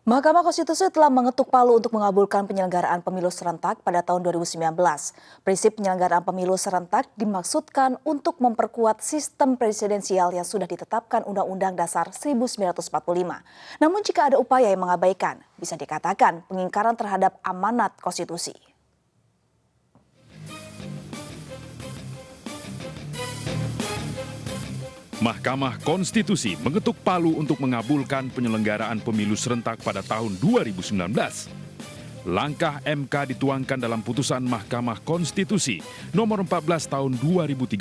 Mahkamah Konstitusi telah mengetuk palu untuk mengabulkan penyelenggaraan pemilu serentak pada tahun 2019. Prinsip penyelenggaraan pemilu serentak dimaksudkan untuk memperkuat sistem presidensial yang sudah ditetapkan Undang-Undang Dasar 1945. Namun jika ada upaya yang mengabaikan, bisa dikatakan pengingkaran terhadap amanat konstitusi. Mahkamah Konstitusi mengetuk palu untuk mengabulkan penyelenggaraan pemilu serentak pada tahun 2019. Langkah MK dituangkan dalam putusan Mahkamah Konstitusi nomor 14 tahun 2013.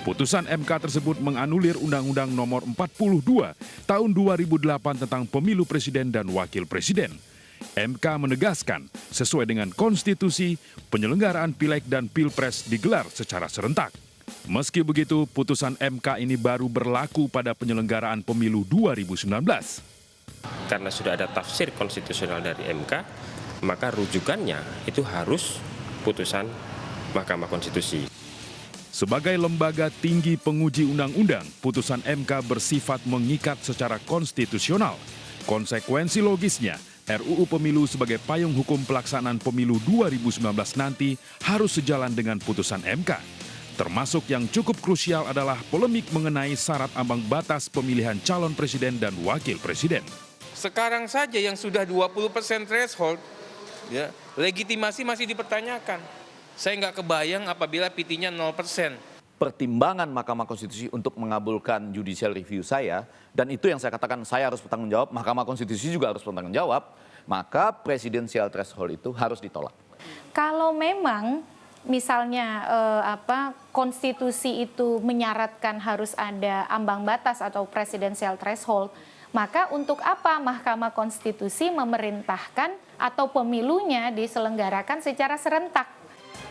Putusan MK tersebut menganulir Undang-Undang nomor 42 tahun 2008 tentang pemilu presiden dan wakil presiden. MK menegaskan, sesuai dengan konstitusi, penyelenggaraan pileg dan pilpres digelar secara serentak. Meski begitu, putusan MK ini baru berlaku pada penyelenggaraan pemilu 2019. Karena sudah ada tafsir konstitusional dari MK, maka rujukannya itu harus putusan Mahkamah Konstitusi. Sebagai lembaga tinggi penguji undang-undang, putusan MK bersifat mengikat secara konstitusional. Konsekuensi logisnya, RUU Pemilu sebagai payung hukum pelaksanaan pemilu 2019 nanti harus sejalan dengan putusan MK. Termasuk yang cukup krusial adalah polemik mengenai syarat ambang batas pemilihan calon presiden dan wakil presiden. Sekarang saja yang sudah 20% threshold, ya, legitimasi masih dipertanyakan. Saya nggak kebayang apabila PT-nya 0%. Pertimbangan Mahkamah Konstitusi untuk mengabulkan judicial review saya, dan itu yang saya katakan saya harus bertanggung jawab, Mahkamah Konstitusi juga harus bertanggung jawab, maka presidensial threshold itu harus ditolak. Kalau memang misalnya konstitusi itu menyaratkan harus ada ambang batas atau presidensial threshold, maka untuk apa Mahkamah Konstitusi memerintahkan atau pemilunya diselenggarakan secara serentak?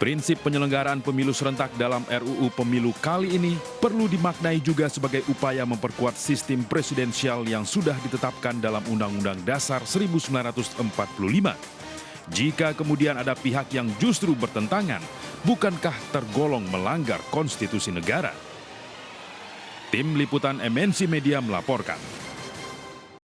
Prinsip penyelenggaraan pemilu serentak dalam RUU Pemilu kali ini perlu dimaknai juga sebagai upaya memperkuat sistem presidensial yang sudah ditetapkan dalam Undang-Undang Dasar 1945. Jika kemudian ada pihak yang justru bertentangan, bukankah tergolong melanggar konstitusi negara? Tim Liputan MNC Media melaporkan.